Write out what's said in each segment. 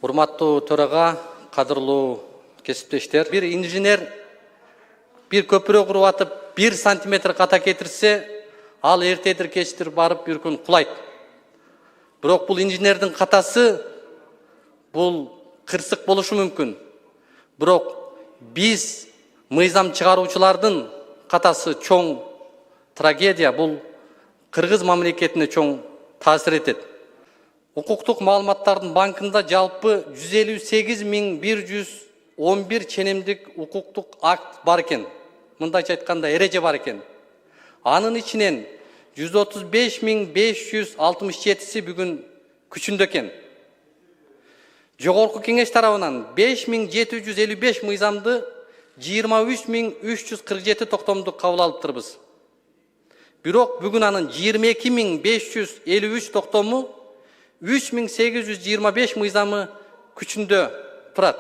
Урматтуу төрага, кадырлуу кесиптештер. Бир инженер бир көпүрө куруп атып, 1 сантиметр ката кетирсе, ал эртедир кечтир барып бир күн кулайт. Бирок бул инженердин катасы бул кырсык болушу мүмкүн. Бирок биз мыйзам чыгаруучулардын катасы чоң трагедия, бул кыргыз мамлекетине чоң таасир этет. Укуктук маалыматтардын банкында жалпы 158.111 ченемдик укуктук акт бар экен. Мындайча айтканда эреже бар экен. Анын ичинен 135.567 бүгүн күчүндө экен. Жогорку кеңеш тарабынан 5.755 мыйзамды 23.347 токтомду кабыл алыптырбыз. Бирок бүгүн анын 22.553 токтому 3.825 мыйзамы күчүндө турат.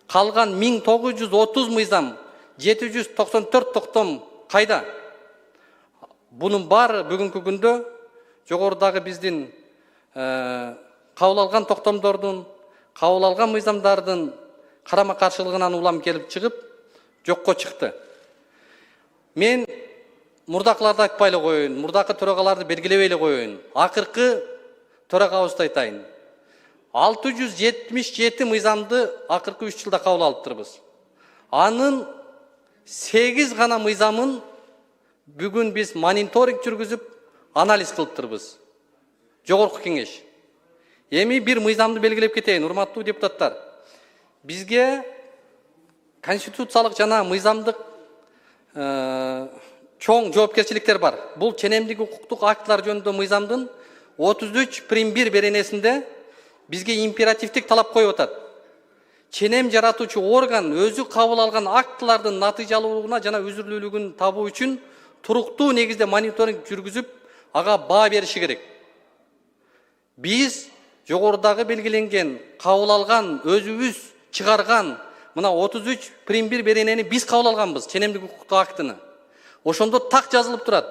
Калган 1930 мыйзам, 794 токтом кайда? Бунун баары бүгүнкү күндө жогорудагы биздин кабыл алган токтомдордун, кабыл алган мыйзамдардын карама каршылыгынан улам келип чыгып, жокко чыкты. Мен мурдакыларды айтпай эле коеюн, мурдакы төрагаларды белгилебей эле коеюн. Акыркы төрагабызды айтайын. 677 мыйзамды акыркы 3 жылда кабыл алыптырбыз. Анын 8 гана мыйзамын бүгүн биз мониторинг жүргүзүп, анализ кылыптырбыз. Жогорку кеңеш. Эми бир мыйзамды белгилеп кетейин, урматтуу депутаттар. Бизге конституциялык жана мыйзамдык чоң жоопкерчиликтер бар. Бул ченемдик укуктук актылар жөнүндө мыйзамдын 33.1 беренесинде бизге императивдик талап коюп атат. Ченем жаратуучу орган өзү кабыл алган актылардын натыйжалуулугуна жана үзүрлүүлүгүн табуу үчүн туруктуу негизде мониторинг жүргүзүп, ага баа бериши керек. Биз жогорудагы белгиленген, кабыл алган, өзүбүз чыгарган мына 33.1 беренени биз кабыл алганбыз, ченемдик укуктук актыны. Ошондо так жазылып турат.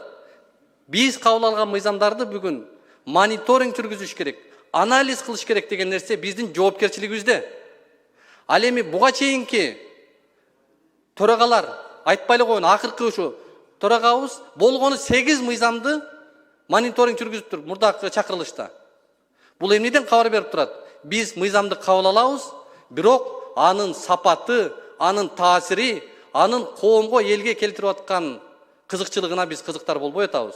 Биз кабыл алган мыйзамдарды бүгүн мониторинг жүргүзүш керек, анализ кылыш керек деген нерсе биздин жоопкерчилигибизде. Ал эми буга чейинки төрагалар айтпай эле коеюн, акыркы ушу төрагабыз болгону 8 мыйзамды мониторинг жүргүзүптүр мурдакы чакырылышта. Бул эмнеден кабар берип турат? Биз мыйзамды кабыл алабыз, бирок анын сапаты, анын таасири, анын коомго, элге келтирип аткан кызыкчылыгына биз кызыктар болбой атабыз.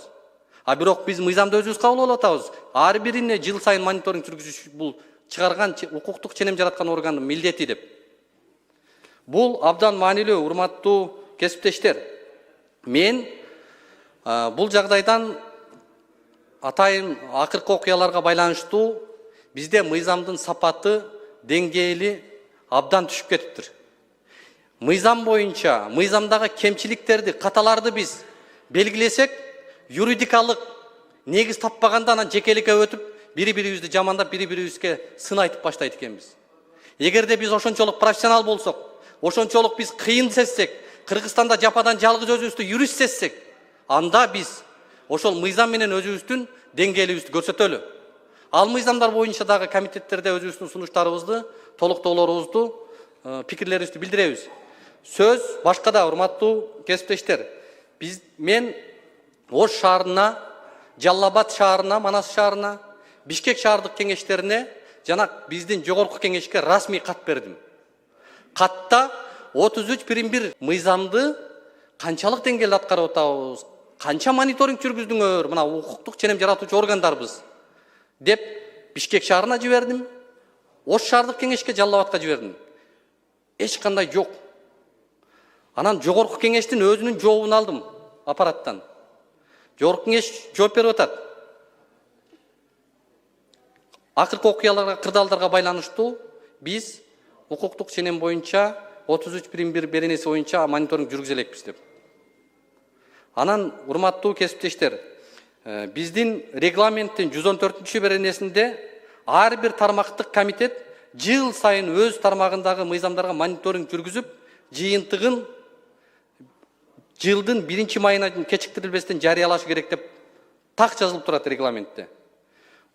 А бирок биз мыйзамды өзүбүз кабыл алып атабыз. Ар бирине жыл сайын мониторинг жүргүзүш бул чыгарган укуктук ченем жараткан органдын милдети деп. Бул абдан маанилүү, урматтуу кесиптештер. Мен бул жагдайдан атайын акыркы окуяларга байланыштуу бизде мыйзамдын сапаты, деңгээли абдан түшүп кетиптир. Мыйзам боюнча, мыйзамдагы кемчиликтерди, каталарды биз белгилесек, юридикалык негиз таппаганда анан жекеликке өтүп, бири-бирибизди жамандап, бири-бирибизге сын айтып баштайт экенбиз. Эгерде биз ошончолук профессионал болсок, ошончолук биз кыйын сезсек, Кыргызстанда жападан жалгыз өзүбүздү юрист сезсек, анда биз ошол мыйзам менен өзүбүздүн деңгээлибизди көрсөтөлү. Ал мыйзамдар боюнча дагы комитеттерде өзүбүздүн сунуштарыбызды, толуктоолорубузду, пикирлерибизди билдиребиз. Сөз башкада, урматтуу кесиптештер. Мен Ош шаарына, Жалал Абад шаарына, Манас шаарына, Бишкек шаардык кеңештерине жана биздин жогорку кеңешке расмий кат бердим. Катта 33.1 мыйзамды канчалык деңгээлде аткарып атабыз, канча мониторинг жүргүздүңөр, мына укуктук ченем жаратуучу органдарбыз деп Бишкек шаарына жибердим, Ош шаардык кеңешке, Жалал Абадка жибердим. Эч кандай жок. Анан жогорку кеңештин өзүнүн жообун алдым аппараттан. Жогорку кеңеш жооп берип атат. Акыркы окуяларга, кырдаалдарга байланыштуу биз укуктук ченем боюнча 33.1 беренеси боюнча мониторинг жүргүзө элекпиз деп. Анан урматтуу кесиптештер, биздин регламенттин 114 беренесинде ар бир тармактык комитет жыл сайын өз тармагындагы мыйзамдарга мониторинг жүргүзүп, жыйынтыгын жылдын 1-майына кечиктирилбестен жарыялашы керек деп так жазылып турат регламентте.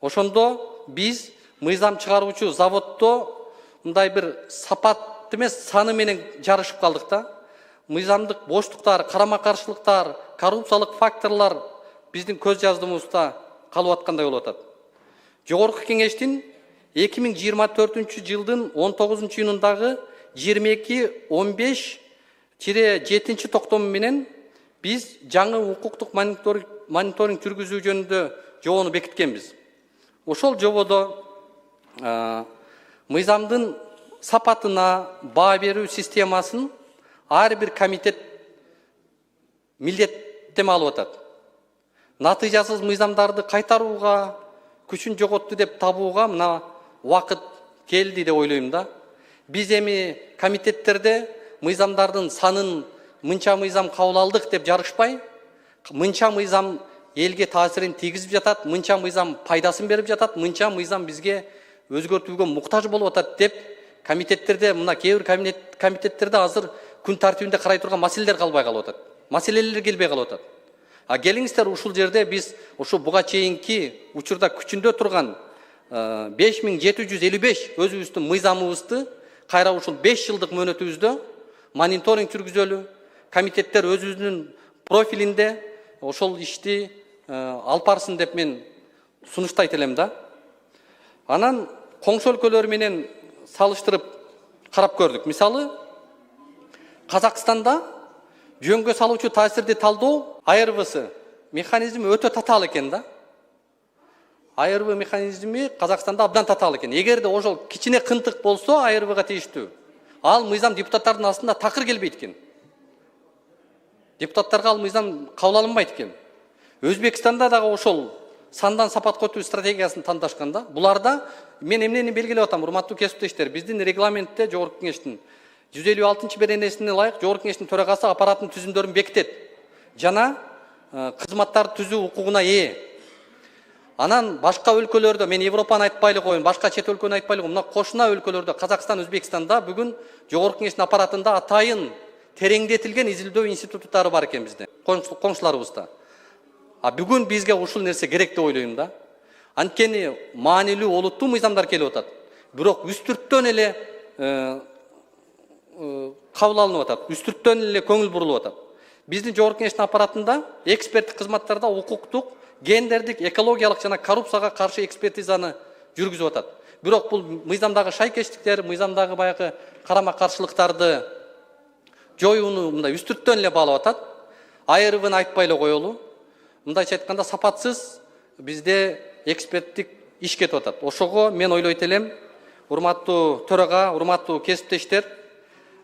Ошондо биз мыйзам чыгаруучу заводдо мындай бир сапат эмес саны менен жарышып калдык да. Мыйзамдык боштуктар, карама-каршылыктар, коррупциялык факторлор биздин көз жаздыгыбызда калып аткандай болуп атат. Жогорку кеңештин 2024 жылдын 19 июнундагы 22-15-7 токтому менен биз жаңы укуктук мониторинг жүргүзүү жөнүндө жобону бекиткенбиз. Ошол жободо мыйзамдын сапатына баа берүү системасын ар бир комитет милдеттеме алып атат. Натыйжасыз мыйзамдарды кайтарууга, күчүн жоготту деп табууга мына убакыт келди деп ойлойм да. Биз эми комитеттерде мыйзамдардын санын мынча мыйзам кабыл алдык деп жарышпай, мынча мыйзам элге таасирин тийгизип жатат, мынча мыйзам пайдасын берип жатат, мынча мыйзам бизге өзгөртүүгө муктаж болуп атат деп комитеттерде, мына кээ бир комитеттерде азыр күн тартибинде карай турган маселелер калбай калып атат. Маселелер келбей калып атат. Келиңиздер ушул жерде биз ушу буга чейинки учурда күчүндө турган 5755 өзүбүздүн мыйзамыбызды кайра ушул 5 жылдык мөөнөтүбүздө мониторинг жүргүзөлү, комитеттер өзүнүн профилинде ошол ишти алып барсын деп мен сунуштайт элем да. Анан коңшу өлкөлөр менен салыштырып карап көрдүк. Мисалы, Казакстанда жөнгө салуучу таасирди талдоо АРВсы механизми өтө татаал экен да. АРВ механизми Казакстанда абдан татаал экен. Эгерде ошол кичине кынтык болсо АРВга тийиштүү, ал мыйзам депутаттардын астында такыр келбейт экен. Депутаттарга ал мыйзам кабыл алынбайт экен. Өзбекстанда дагы ошол сандан сапатка өтүү стратегиясын тандашканда, буларда мен эмнени белгилеп атам, урматтуу кесиптештер, биздин регламентте жогорку кеңештин 156-беренесине ылайык жогорку кеңештин төрагасы аппараттын түзүмдөрүн бекитет жана кызматтарды түзүү укугуна ээ. Анан башка өлкөлөрдө, мен Европаны айтпайлы коеюн, башка чет өлкөнү айтпайлы коеюн, мына кошуна өлкөлөрдө, Казакстан, Өзбекстанда бүгүн жогорку кеңештин аппаратында атайын тереңдетилген изилдөө институттары бар экен бизде, коңшуларыбызда. Бүгүн бизге ушул нерсе керек деп ойлойм да. Анткени маанилүү, олуттуу мыйзамдар келип атат. Бирок үстүрттөн эле кабыл алынып атат, үстүрттөн эле көңүл бурулуп атат. Биздин жогорку кеңештин аппаратында эксперттик кызматтарда укуктук, гендердик, экологиялык жана коррупцияга каршы экспертизаны жүргүзүп атат. Бирок бул мыйзамдагы шайкештиктер, мыйзамдагы баягы карама-каршылыктарды жоюуну мындай үстүрттөн эле баалап атат. АРВны айтпай эле коелу. Мындайча айтканда сапатсыз бизде эксперттик иш кетип атат. Ошого мен ойлойт элем, урматтуу төрага, урматтуу кесиптештер,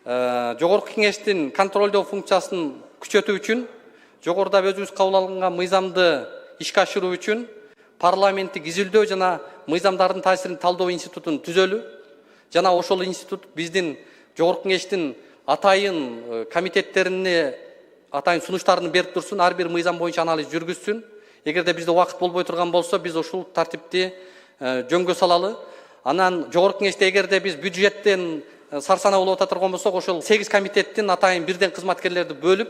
жогорку кеңештин контролдоо функциясын күчөтүү үчүн, жогоруда өзүбүз кабыл алган мыйзамды ишке ашыруу үчүн парламенттик изилдөө жана мыйзамдардын таасирин талдоо институтун түзөлү, жана ошол институт биздин жогорку кеңештин атайын комитеттерине атайын сунуштарын берип турсун, ар бир мыйзам боюнча анализ жүргүзсүн. Эгерде бизде убакыт болбой турган болсо, биз ушул тартипти жөнгө салалы. Анан жогорку кеңеште эгерде биз бюджеттен сарсана болуп ата турган болсок, ошол 8 комитеттин атайын бирден кызматкерлерди бөлүп,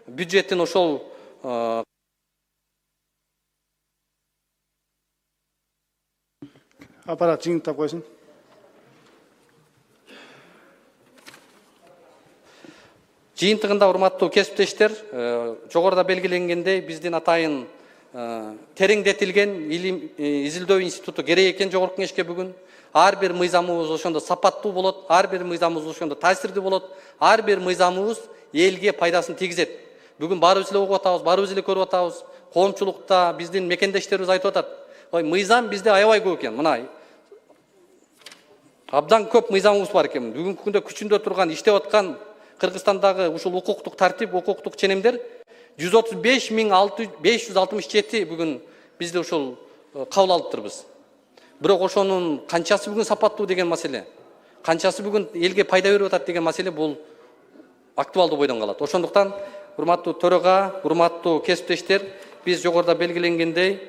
бюджеттин ошол аппарат жыйынтап койсун. Жыйынтыгында урматтуу кесиптештер, жогоруда белгиленгендей биздин атайын тереңдетилген изилдөө институту керек экен жогорку кеңешке бүгүн. Ар бир мыйзамыбыз ошондо сапаттуу болот, ар бир мыйзамыбыз ошондо таасирдүү болот, ар бир мыйзамыбыз элге пайдасын тийгизет. Бүгүн баарыбыз эле угуп атабыз, баарыбыз эле көрүп атабыз. Коомчулукта биздин мекендештерибиз айтып атат. Ой, мыйзам бизде аябай көп экен. Мына абдан көп мыйзамыбыз бар экен. Бүгүнкү күндө күчүндө турган, иштеп аткан Кыргызстандагы ушул укуктук тартип, укуктук ченемдер 135.567 бүгүн бизде ушул кабыл алыптырбыз. Бирок ошонун канчасы бүгүн сапаттуу деген маселе, канчасы бүгүн элге пайда берип атат деген маселе бул актуалдуу бойдон калат. Ошондуктан урматтуу төрага, урматтуу кесиптештер, биз жогоруда белгиленгендей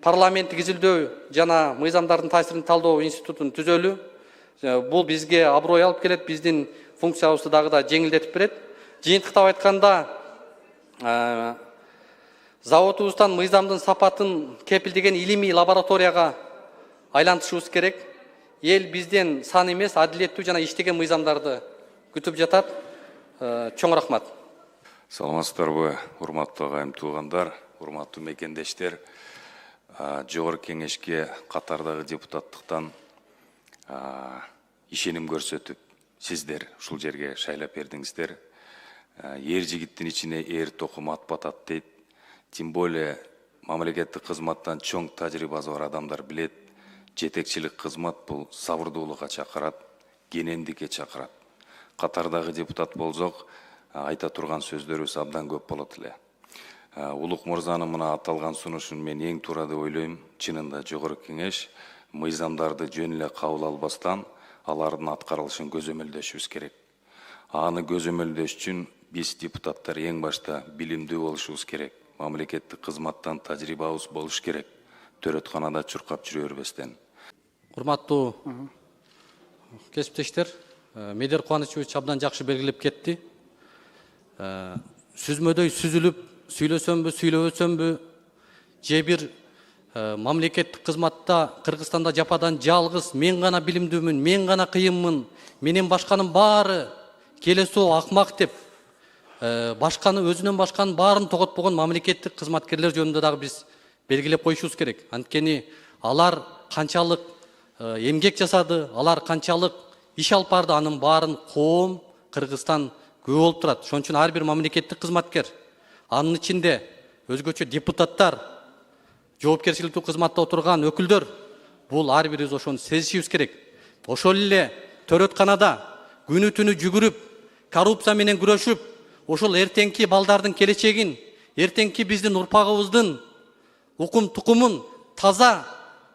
парламенттик изилдөө жана мыйзамдардын таасирин талдоо институтун түзөлү, бул бизге аброй алып келет, биздин функциябызды дагы да жеңилдетип берет. Жыйынтыктап айтканда, заводубуздан мыйзамдын сапатын кепилдеген илимий лабораторияга айлантышыбыз керек. Ел бизден сан эмес, адилеттүү жана иштеген мыйзамдарды күтүп жатат. Чоң рахмат. Саламатсыздарбы, урматтуу агайым туугандар, урматтуу мекендештер. Жогорку кеңешке катардагы депутаттыктан ишеним көрсөтүп, сиздер ушул жерге шайлап бердиңиздер. Эр жигиттин ичине эр токум ат батат дейт. Тем более мамлекеттик кызматтан чоң тажрыйбасы бар адамдар билет. Жетекчилик кызмат бул сабырдуулукка чакырат, кенендикке чакырат. Катардагы депутат болсок, айта турган сөздөрүбүз абдан көп болот эле. Улук мырзанын мына аталган сунушун мен эң туура деп ойлойм. Чынында жогорку кеңеш мыйзамдарды жөн эле кабыл албастан алардын аткарылышын көзөмөлдөшүбүз керек. Аны көзөмөлдөш үчүн биз депутаттар эң башта билимдүү болушубуз керек. Мамлекеттик кызматтан тажрыйбабыз болуш керек. Төрөтканада чуркап жүрө бербестен. Урматтуу кесиптештер, Медер Кубанычевич абдан жакшы белгилеп кетти. Сүзмөдөй сүзүлүп, сүйлөсөмбү, сүйлөбөсөмбү, же бир мамлекеттик кызматта Кыргызстанда жападан жалгыз мен гана билимдүүмүн, мен гана кыйынмын, менен башканын баары келесоо акмак деп башканы өзүнөн башканын баарын тоготпогон мамлекеттик кызматкерлер жөнүндө дагы биз белгилеп коюшубуз керек. Анткени алар канчалык эмгек жасады, алар канчалык иш алып барды, анын баарын коом, Кыргызстан күбө болуп турат. Ошон үчүн ар бир мамлекеттик кызматкер, анын ичинде өзгөчө депутаттар, жоопкерчиликтүү кызматта отурган өкүлдөр, бул ар бирибиз ошону сезишибиз керек. Ошол эле төрөтканада күнү түнү жүгүрүп, коррупция менен күрөшүп, ошол эртеңки балдардын келечегин, эртеңки биздин урпагыбыздын укум тукумун таза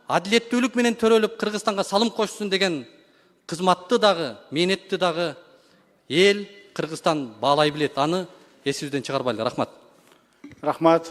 адилеттүүлүк менен төрөлүп Кыргызстанга салым кошсун деген кызматты дагы, мээнетти дагы эл Кыргызстан баалай билет. Аны эсибизден чыгарбайлы. Рахмат. Рахмат.